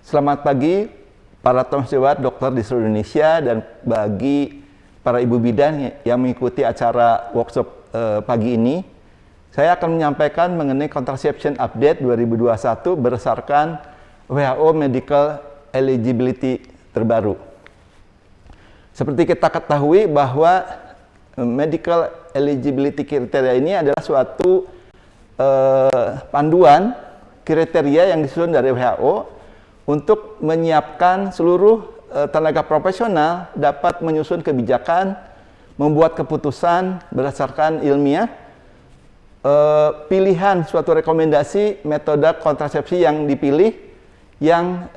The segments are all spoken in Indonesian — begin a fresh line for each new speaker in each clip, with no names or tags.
Selamat pagi para teman dokter di seluruh Indonesia dan bagi para ibu bidan yang mengikuti acara workshop pagi ini. Saya akan menyampaikan mengenai contraception update 2021 berdasarkan WHO Medical Eligibility terbaru. Seperti kita ketahui bahwa medical eligibility kriteria ini adalah suatu panduan kriteria yang disusun dari WHO untuk menyiapkan seluruh tenaga profesional dapat menyusun kebijakan, membuat keputusan berdasarkan ilmiah, pilihan suatu rekomendasi metode kontrasepsi yang dipilih yang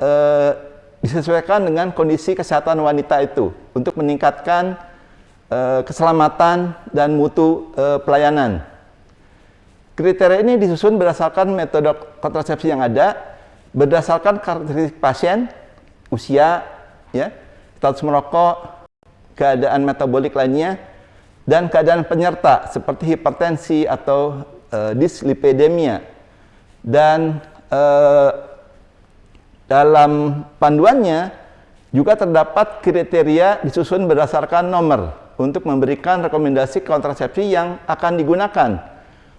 disesuaikan dengan kondisi kesehatan wanita itu untuk meningkatkan keselamatan dan mutu pelayanan. Kriteria ini disusun berdasarkan metode kontrasepsi yang ada, berdasarkan karakteristik pasien, usia, ya, status merokok, keadaan metabolik lainnya, dan keadaan penyerta seperti hipertensi atau dislipidemia. Dan dalam panduannya juga terdapat kriteria disusun berdasarkan nomor untuk memberikan rekomendasi kontrasepsi yang akan digunakan,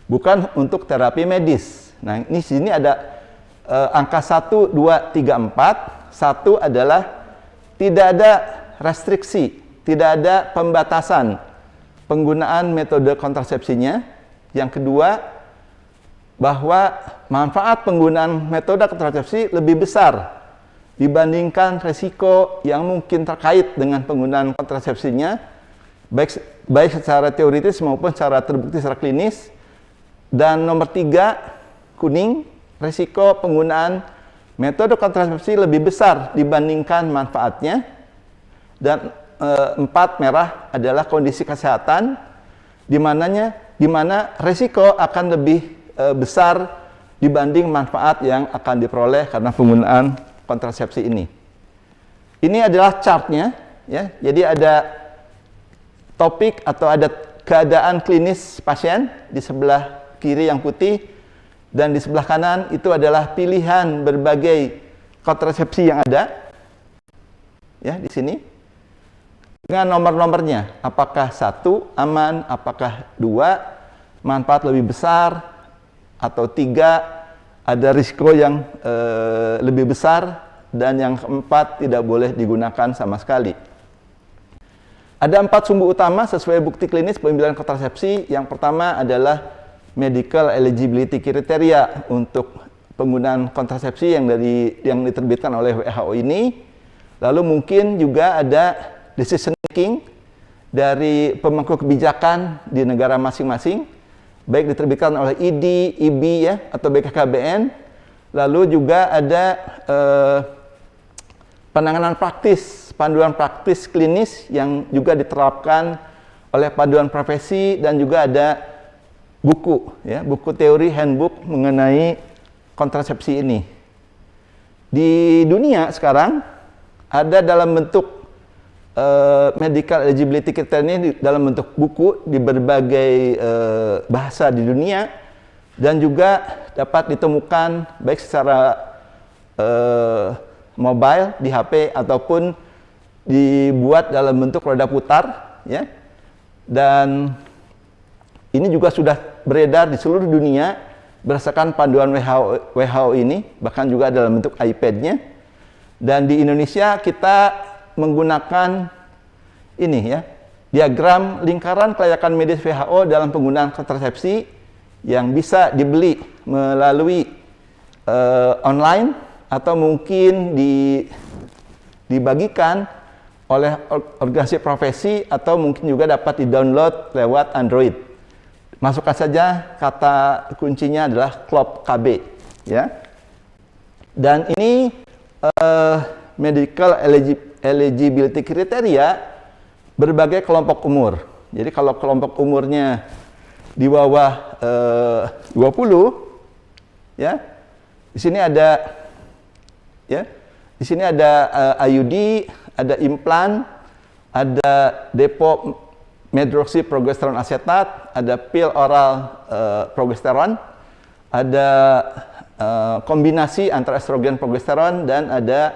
bukan untuk terapi medis. Nah, ini sini ada angka 1, 2, 3, 4. 1 adalah tidak ada restriksi, tidak ada pembatasan penggunaan metode kontrasepsinya. Yang kedua, bahwa manfaat penggunaan metode kontrasepsi lebih besar dibandingkan resiko yang mungkin terkait dengan penggunaan kontrasepsinya, baik secara teoritis maupun secara terbukti secara klinis. Dan nomor 3, kuning, resiko penggunaan metode kontrasepsi lebih besar dibandingkan manfaatnya. Dan 4, merah, adalah kondisi kesehatan di mana resiko akan lebih besar dibanding manfaat yang akan diperoleh karena penggunaan kontrasepsi ini. Ini adalah chartnya, ya. Jadi ada topik atau ada keadaan klinis pasien di sebelah kiri yang putih, dan di sebelah kanan itu adalah pilihan berbagai kontrasepsi yang ada, ya, di sini dengan nomor-nomornya. Apakah 1 aman, apakah 2 manfaat lebih besar, atau 3 ada risiko yang lebih besar, dan yang keempat tidak boleh digunakan sama sekali. Ada 4 sumber utama sesuai bukti klinis pemilihan kontrasepsi. Yang pertama adalah medical eligibility kriteria untuk penggunaan kontrasepsi yang diterbitkan oleh WHO ini. Lalu mungkin juga ada decision making dari pemangku kebijakan di negara masing-masing, baik diterbitkan oleh ID, IB, ya, atau BKKBN. Lalu juga ada penanganan praktis, panduan praktis klinis yang juga diterapkan oleh panduan profesi, dan juga ada buku, ya, buku teori handbook mengenai kontrasepsi ini. Di dunia sekarang ada dalam bentuk medical eligibility criteria ini dalam bentuk buku di berbagai bahasa di dunia, dan juga dapat ditemukan baik secara mobile di HP ataupun dibuat dalam bentuk roda putar, ya. Dan ini juga sudah beredar di seluruh dunia berdasarkan panduan WHO ini, bahkan juga dalam bentuk iPad-nya. Dan di Indonesia kita menggunakan ini, ya, diagram lingkaran kelayakan medis WHO dalam penggunaan kontrasepsi yang bisa dibeli melalui online atau mungkin dibagikan oleh organisasi profesi, atau mungkin juga dapat di-download lewat Android. Masukkan saja kata kuncinya adalah KLOP KB, ya. Dan ini medical eligibility kriteria berbagai kelompok umur. Jadi kalau kelompok umurnya di bawah 20, ya, di sini ada, ya, di sini ada IUD, ada implan, ada depo medroxyprogesterone asetat, ada pil oral progesteron, ada kombinasi antara estrogen progesteron dan ada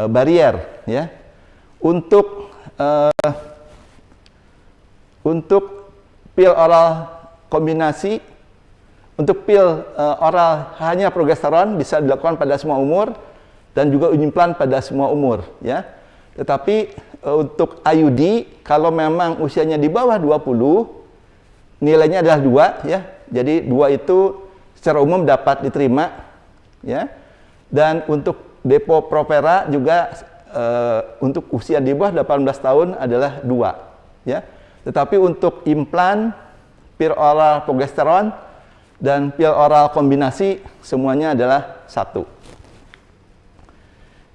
barier ya. Untuk pil oral kombinasi, untuk pil oral hanya progesteron bisa dilakukan pada semua umur dan juga uji implan pada semua umur ya. Tetapi untuk IUD kalau memang usianya di bawah 20 nilainya adalah 2 ya. Jadi 2 itu secara umum dapat diterima ya. Dan untuk Depo-Provera juga untuk usia di bawah 18 tahun adalah 2 ya. Tetapi untuk implan, pil oral progesteron dan pil oral kombinasi semuanya adalah 1.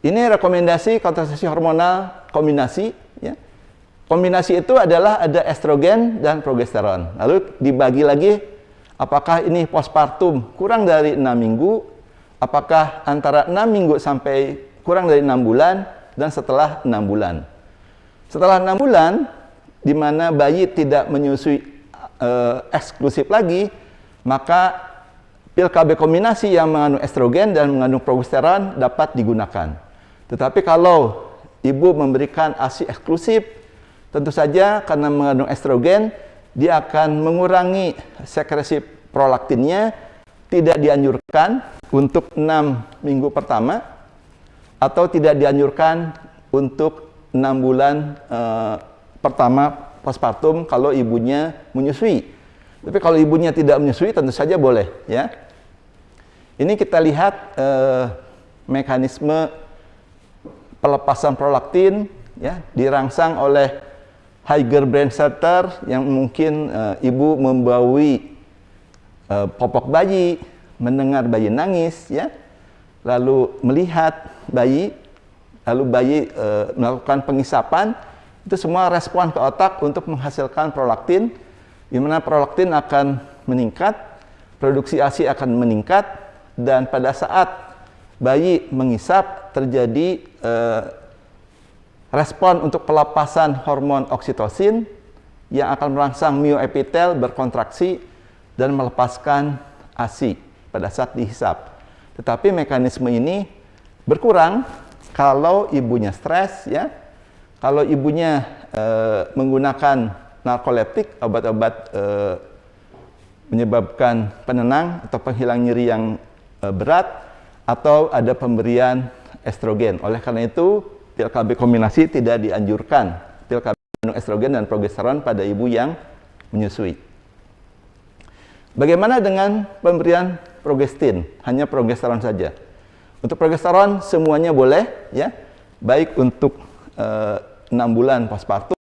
Ini rekomendasi kontrasepsi hormonal kombinasi ya. Kombinasi itu adalah ada estrogen dan progesteron. Lalu dibagi lagi apakah ini postpartum kurang dari 6 minggu, apakah antara 6 minggu sampai kurang dari 6 bulan, dan setelah 6 bulan. Setelah 6 bulan, di mana bayi tidak menyusui eksklusif lagi, maka pil KB kombinasi yang mengandung estrogen dan mengandung progesteron dapat digunakan. Tetapi kalau ibu memberikan ASI eksklusif, tentu saja karena mengandung estrogen, dia akan mengurangi sekresi prolaktinnya, tidak dianjurkan untuk 6 minggu pertama, atau tidak dianjurkan untuk 6 bulan pertama postpartum kalau ibunya menyusui. Tapi kalau ibunya tidak menyusui tentu saja boleh ya. Ini kita lihat mekanisme pelepasan prolaktin ya, dirangsang oleh Higher Brain Center yang mungkin ibu membaui popok bayi, mendengar bayi nangis ya, lalu melihat bayi, lalu bayi melakukan pengisapan, itu semua respon ke otak untuk menghasilkan prolaktin, di mana prolaktin akan meningkat, produksi ASI akan meningkat, dan pada saat bayi mengisap terjadi respon untuk pelepasan hormon oksitosin yang akan merangsang myoepitel berkontraksi dan melepaskan ASI pada saat dihisap. Tetapi mekanisme ini berkurang kalau ibunya stres ya. Kalau ibunya menggunakan narkoleptik, obat-obat menyebabkan penenang atau penghilang nyeri yang berat, atau ada pemberian estrogen. Oleh karena itu, pil KB kombinasi tidak dianjurkan. Pil KB mengandung estrogen dan progesteron pada ibu yang menyusui. Bagaimana dengan pemberian progestin? Hanya progesteron saja. Untuk progesteron semuanya boleh ya, baik untuk 6 bulan postpartum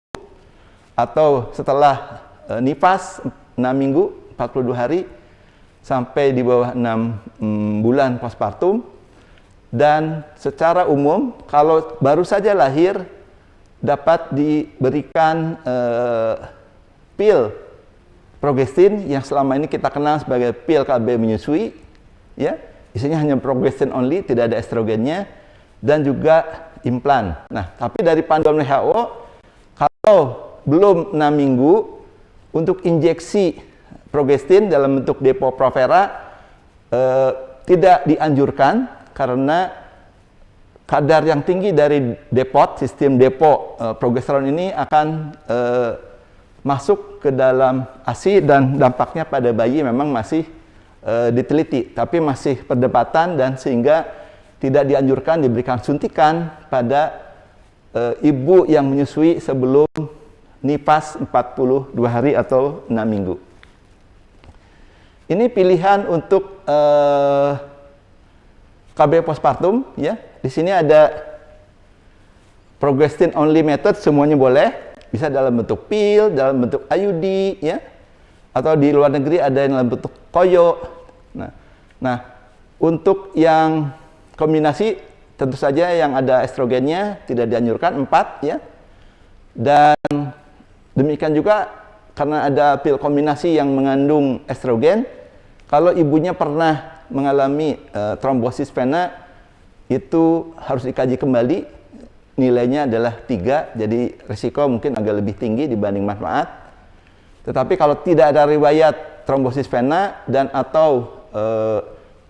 atau setelah nifas 6 minggu 42 hari sampai di bawah 6 bulan postpartum. Dan secara umum kalau baru saja lahir dapat diberikan pil progestin yang selama ini kita kenal sebagai pil KB menyusui ya, isinya hanya progestin only, tidak ada estrogennya, dan juga implan. Nah, tapi dari panduan WHO, kalau belum 6 minggu, untuk injeksi progestin dalam bentuk Depo-Provera tidak dianjurkan karena kadar yang tinggi dari depot, sistem depo progesteron ini akan masuk ke dalam ASI, dan dampaknya pada bayi memang masih diteliti, tapi masih perdebatan, dan sehingga tidak dianjurkan diberikan suntikan pada ibu yang menyusui sebelum nifas 42 hari atau 6 minggu. Ini pilihan untuk KB postpartum ya. Di sini ada progestin only method, semuanya boleh, bisa dalam bentuk pil, dalam bentuk IUD ya, atau di luar negeri ada yang dalam bentuk koyo. Nah, untuk yang kombinasi tentu saja yang ada estrogennya tidak dianjurkan 4 ya. Dan demikian juga karena ada pil kombinasi yang mengandung estrogen, kalau ibunya pernah mengalami trombosis vena, itu harus dikaji kembali, nilainya adalah 3, jadi risiko mungkin agak lebih tinggi dibanding manfaat. Tetapi kalau tidak ada riwayat trombosis vena dan atau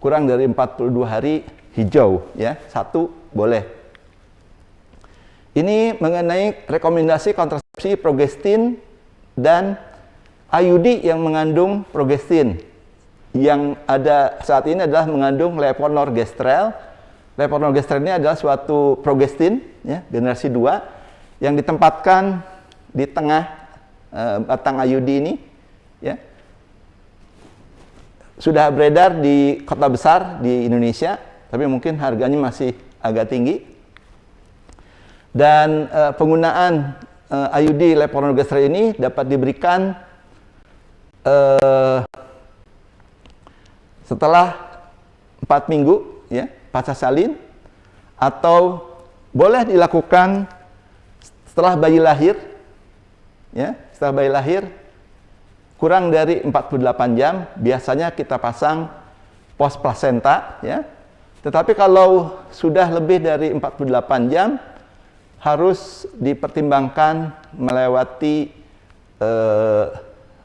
kurang dari 42 hari hijau, ya. 1 boleh. Ini mengenai rekomendasi kontrasepsi progestin dan IUD yang mengandung progestin. Yang ada saat ini adalah mengandung levonorgestrel. Levonorgestrel ini adalah suatu progestin, ya, generasi 2 yang ditempatkan di tengah batang IUD ini, ya. Sudah beredar di kota besar di Indonesia, tapi mungkin harganya masih agak tinggi. Dan penggunaan IUD levonorgestrel ini dapat diberikan setelah 4 minggu, ya, pasca salin, atau boleh dilakukan setelah bayi lahir, ya, setelah bayi lahir kurang dari 48 jam, biasanya kita pasang post plasenta, ya. Tetapi kalau sudah lebih dari 48 jam, harus dipertimbangkan melewati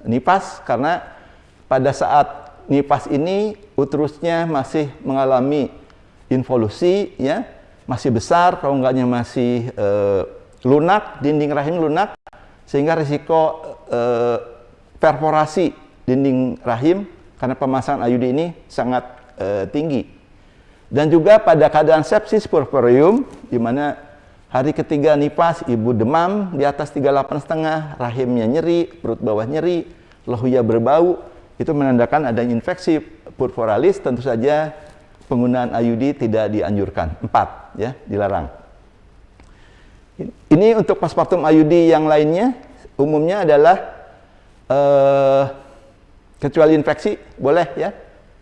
nipas, karena pada saat nipas ini uterusnya masih mengalami involusi, ya, masih besar, rongganya masih lunak, dinding rahim lunak, sehingga risiko perforasi dinding rahim karena pemasangan IUD ini sangat tinggi. Dan juga pada keadaan sepsis puerperium, di mana hari ketiga nipas ibu demam di atas 38,5, rahimnya nyeri, perut bawah nyeri, lohuya berbau, itu menandakan adanya infeksi purpuralis. Tentu saja penggunaan IUD tidak dianjurkan. 4, ya, dilarang. Ini untuk postpartum IUD yang lainnya, umumnya adalah kecuali infeksi, boleh, ya.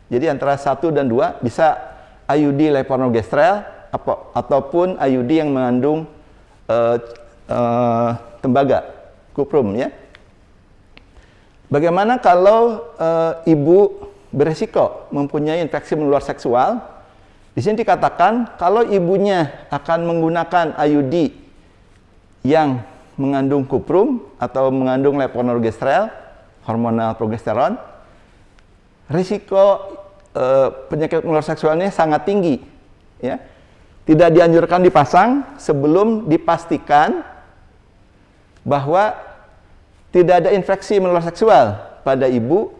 Jadi antara 1 dan 2 bisa IUD levonorgestrel ataupun IUD yang mengandung tembaga, kuprum, ya. Bagaimana kalau ibu beresiko mempunyai infeksi menular seksual? Di sini dikatakan kalau ibunya akan menggunakan IUD yang mengandung kuprum atau mengandung levonorgestrel, hormonal progesteron, risiko penyakit menular seksualnya sangat tinggi, ya. Tidak dianjurkan dipasang sebelum dipastikan bahwa tidak ada infeksi menular seksual pada ibu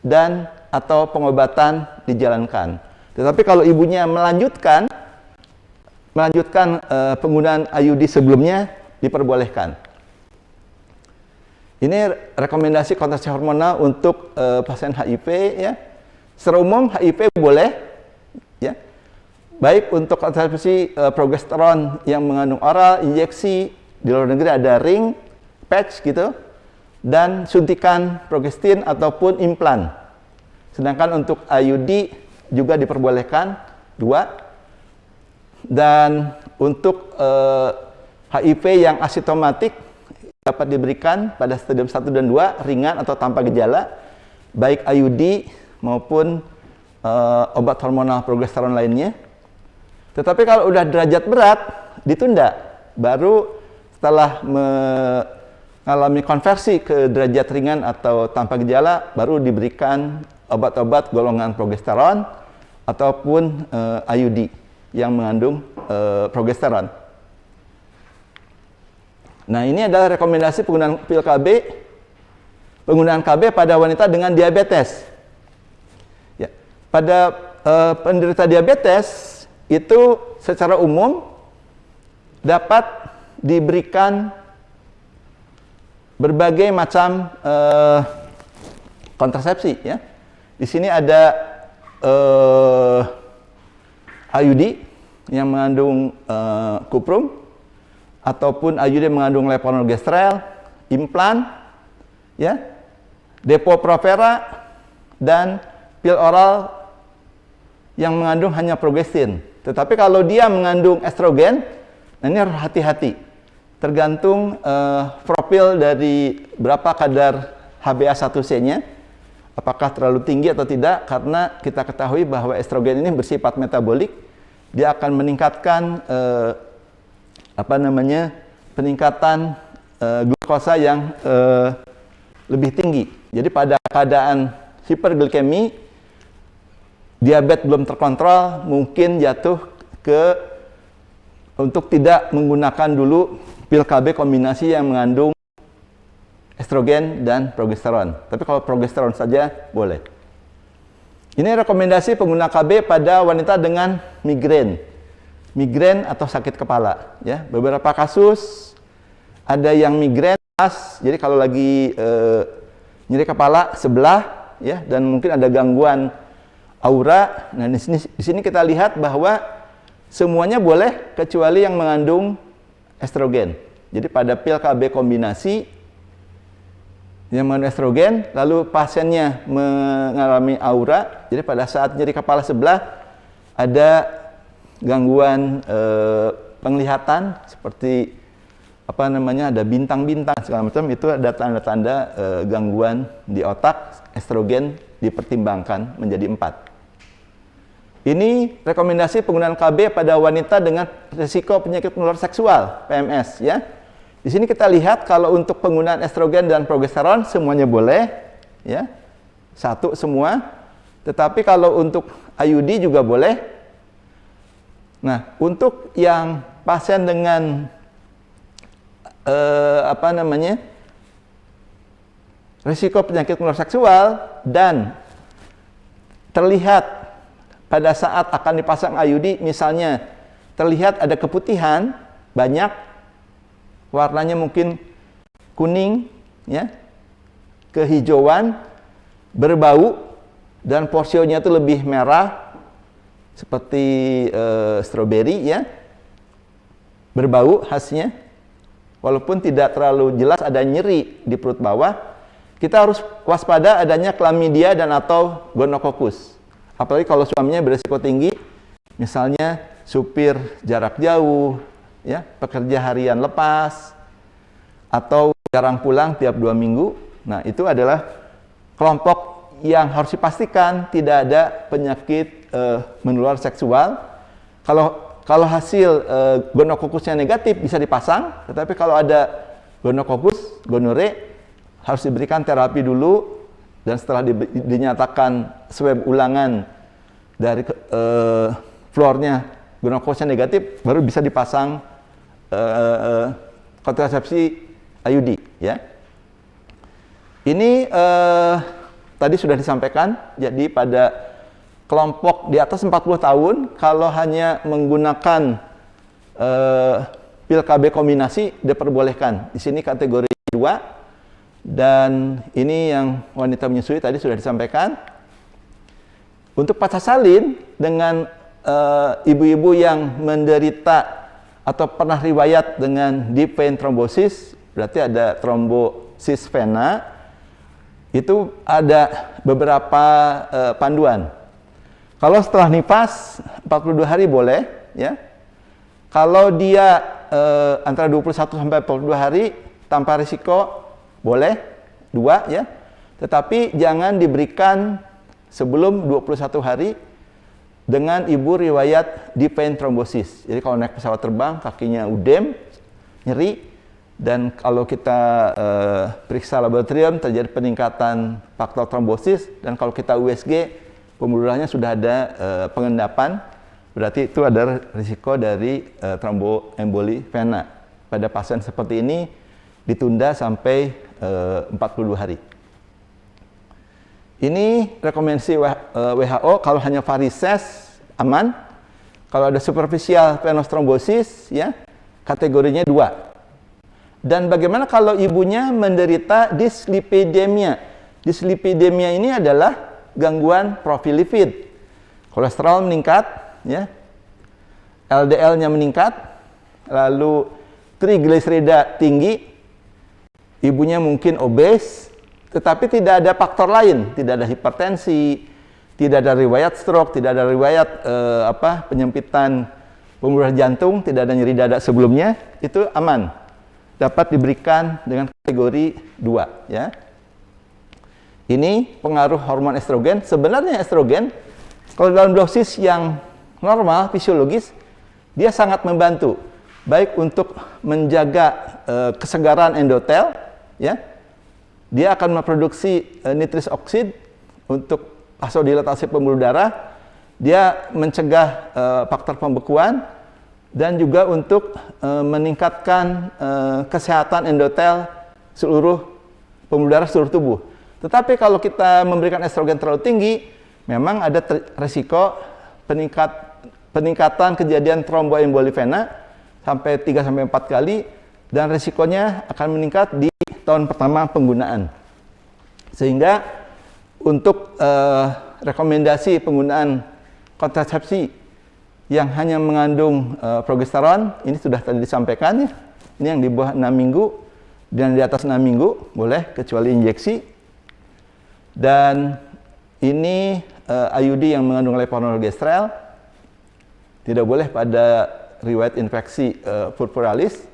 dan atau pengobatan dijalankan. Tetapi kalau ibunya melanjutkan penggunaan IUD sebelumnya, diperbolehkan. Ini rekomendasi kontrasepsi hormonal untuk pasien HIV, ya. Secara umum HIV boleh, ya. Baik untuk kontrasepsi progesteron yang mengandung oral, injeksi, di luar negeri ada ring, patch gitu, dan suntikan progestin ataupun implan. Sedangkan untuk IUD juga diperbolehkan 2. Dan untuk HIV yang asimptomatik dapat diberikan pada stadium 1 dan 2, ringan atau tanpa gejala, baik IUD maupun obat hormonal progesteron lainnya. Tetapi kalau udah derajat berat, ditunda. Baru setelah mengalami konversi ke derajat ringan atau tanpa gejala, baru diberikan obat-obat golongan progesteron ataupun IUD yang mengandung progesteron. Nah, ini adalah rekomendasi penggunaan pil KB, penggunaan KB pada wanita dengan diabetes. Ya, pada penderita diabetes itu secara umum dapat diberikan berbagai macam kontrasepsi, ya. Di sini ada IUD yang mengandung kuprum, ataupun IUD mengandung levonorgestrel, implan, ya, Depo-Provera, dan pil oral yang mengandung hanya progestin. Tetapi kalau dia mengandung estrogen, nah ini harus hati-hati. Tergantung profil dari berapa kadar HbA1c-nya, apakah terlalu tinggi atau tidak, karena kita ketahui bahwa estrogen ini bersifat metabolik, dia akan meningkatkan peningkatan glukosa yang lebih tinggi. Jadi pada keadaan hiperglikemi, diabetes belum terkontrol, mungkin jatuh ke untuk tidak menggunakan dulu pil KB kombinasi yang mengandung estrogen dan progesteron. Tapi kalau progesteron saja boleh. Ini rekomendasi pengguna KB pada wanita dengan migrain atau sakit kepala. Ya, beberapa kasus ada yang migrain, jadi kalau lagi nyeri kepala sebelah, ya, dan mungkin ada gangguan aura. Nah, di sini kita lihat bahwa semuanya boleh kecuali yang mengandung estrogen. Jadi pada pil KB kombinasi yang mengandung estrogen, lalu pasiennya mengalami aura, jadi pada saat nyeri kepala sebelah ada gangguan penglihatan seperti ada bintang-bintang segala macam, itu ada tanda-tanda gangguan di otak. Estrogen dipertimbangkan menjadi 4. Ini rekomendasi penggunaan KB pada wanita dengan risiko penyakit menular seksual, PMS, ya. Di sini kita lihat kalau untuk penggunaan estrogen dan progesteron semuanya boleh, ya, satu semua. Tetapi kalau untuk IUD juga boleh. Nah, untuk yang pasien dengan risiko penyakit menular seksual dan terlihat pada saat akan dipasang IUD, misalnya terlihat ada keputihan banyak, warnanya mungkin kuning, ya, kehijauan, berbau, dan porsinya itu lebih merah seperti stroberi, ya, berbau khasnya, walaupun tidak terlalu jelas ada nyeri di perut bawah. Kita harus waspada adanya chlamydia dan atau gonokokus. Apalagi kalau suaminya berisiko tinggi, misalnya supir jarak jauh, ya, pekerja harian lepas, atau jarang pulang tiap 2 minggu. Nah, itu adalah kelompok yang harus dipastikan tidak ada penyakit menular seksual. Kalau hasil gonokokusnya negatif bisa dipasang, tetapi kalau ada gonokokus, gonore, harus diberikan terapi dulu, dan setelah dinyatakan swab ulangan dari fluornya gonokokusnya negatif, baru bisa dipasang kontrasepsi IUD, ya. Ini tadi sudah disampaikan, jadi pada kelompok di atas 40 tahun, kalau hanya menggunakan pil KB kombinasi diperbolehkan. Di sini kategori 2, dan ini yang wanita menyusui tadi sudah disampaikan. Untuk pasca salin dengan ibu-ibu yang menderita atau pernah riwayat dengan deep vein thrombosis, berarti ada trombosis vena, itu ada beberapa panduan. Kalau setelah nifas 42 hari boleh, ya. Kalau dia antara 21 sampai 42 hari tanpa risiko boleh 2, ya. Tetapi jangan diberikan sebelum 21 hari dengan ibu riwayat deep vein thrombosis. Jadi kalau naik pesawat terbang kakinya udem, nyeri, dan kalau kita periksa laboratorium terjadi peningkatan faktor trombosis, dan kalau kita USG pembuluh darahnya sudah ada pengendapan, berarti itu ada risiko dari tromboemboli vena. Pada pasien seperti ini ditunda sampai 42 hari. Ini rekomendasi WHO, kalau hanya varises aman. Kalau ada superficial venous thrombosis, ya, kategorinya 2. Dan bagaimana kalau ibunya menderita dyslipidemia? Dyslipidemia ini adalah gangguan profil lipid. Kolesterol meningkat, ya. LDL-nya meningkat, lalu trigliserida tinggi. Ibunya mungkin obes, tetapi tidak ada faktor lain, tidak ada hipertensi, tidak ada riwayat stroke, tidak ada riwayat penyempitan pembuluh darah jantung, tidak ada nyeri dada sebelumnya, itu aman. Dapat diberikan dengan kategori 2, ya. Ini pengaruh hormon estrogen. Sebenarnya estrogen kalau dalam dosis yang normal fisiologis dia sangat membantu, baik untuk menjaga kesegaran endotel, ya, dia akan memproduksi nitris oksid untuk vasodilatasi pembuluh darah, dia mencegah faktor pembekuan dan juga untuk meningkatkan kesehatan endotel seluruh pembuluh darah seluruh tubuh. Tetapi kalau kita memberikan estrogen terlalu tinggi, memang ada risiko peningkatan kejadian tromboemboli vena sampai 3-4 kali, dan risikonya akan meningkat di tahun pertama penggunaan. Sehingga untuk rekomendasi penggunaan kontrasepsi yang hanya mengandung progesteron, ini sudah tadi disampaikan ya. Ini yang di bawah 6 minggu dan di atas 6 minggu boleh kecuali injeksi. Dan ini IUD yang mengandung levonorgestrel tidak boleh pada riwayat infeksi purpuralis.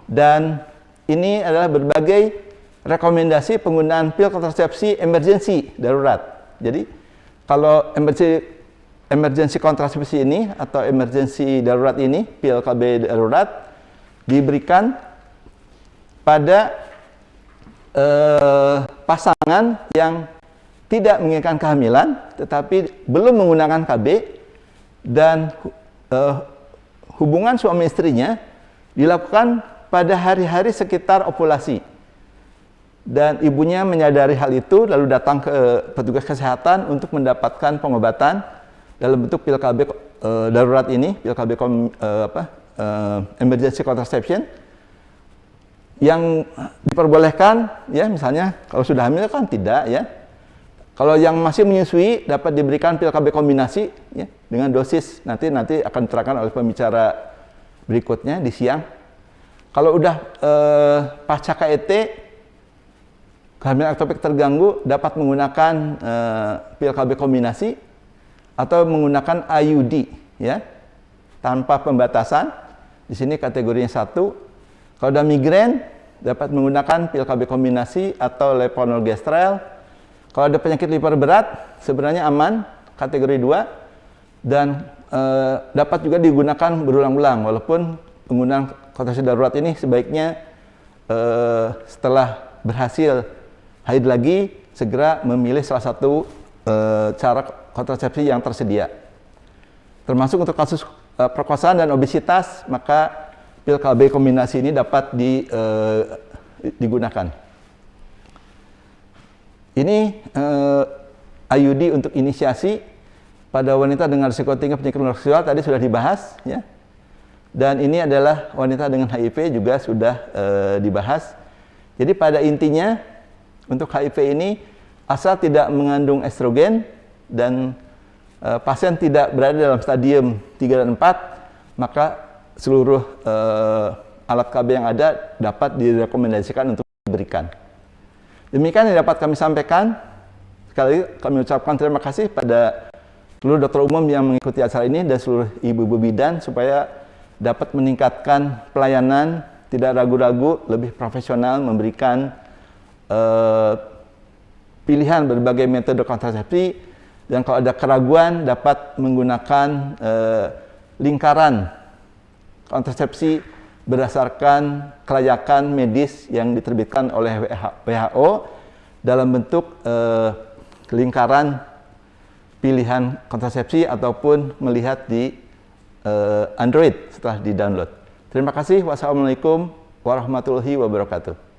Dan ini adalah berbagai rekomendasi penggunaan pil kontrasepsi emergensi darurat. Jadi kalau emergensi kontrasepsi ini atau emergensi darurat ini, pil KB darurat, diberikan pada pasangan yang tidak menginginkan kehamilan tetapi belum menggunakan KB, dan hubungan suami istrinya dilakukan pada hari-hari sekitar ovulasi, dan ibunya menyadari hal itu lalu datang ke petugas kesehatan untuk mendapatkan pengobatan dalam bentuk pil KB darurat ini, pil KB emergency contraception, yang diperbolehkan ya, misalnya kalau sudah hamil kan tidak ya. Kalau yang masih menyusui dapat diberikan pil KB kombinasi ya, dengan dosis nanti akan diterangkan oleh pembicara berikutnya di siang. Kalau udah pasca KET, kehamilan ektopik terganggu, dapat menggunakan pil KB kombinasi atau menggunakan IUD ya, tanpa pembatasan. Di sini kategorinya 1. Kalau udah migrain, dapat menggunakan pil KB kombinasi atau levonorgestrel. Kalau ada penyakit liver berat, sebenarnya aman, kategori 2, dan dapat juga digunakan berulang-ulang, walaupun penggunaan kontrasepsi darurat ini sebaiknya setelah berhasil haid lagi, segera memilih salah satu cara kontrasepsi yang tersedia. Termasuk untuk kasus perkosaan dan obesitas, maka pil KB kombinasi ini dapat digunakan. Ini IUD untuk inisiasi pada wanita dengan risiko tinggi penyakit seksual tadi sudah dibahas ya. Dan ini adalah wanita dengan HIV juga sudah dibahas. Jadi pada intinya untuk HIV ini asal tidak mengandung estrogen dan pasien tidak berada dalam stadium 3 dan 4, maka seluruh alat KB yang ada dapat direkomendasikan untuk diberikan. Demikian yang dapat kami sampaikan. Sekali lagi kami ucapkan terima kasih pada seluruh dokter umum yang mengikuti acara ini dan seluruh ibu-ibu bidan supaya dapat meningkatkan pelayanan, tidak ragu-ragu, lebih profesional memberikan pilihan berbagai metode kontrasepsi, dan kalau ada keraguan dapat menggunakan lingkaran kontrasepsi berdasarkan kelayakan medis yang diterbitkan oleh WHO dalam bentuk lingkaran pilihan kontrasepsi ataupun melihat di Android setelah di-download. Terima kasih. Wassalamualaikum warahmatullahi wabarakatuh.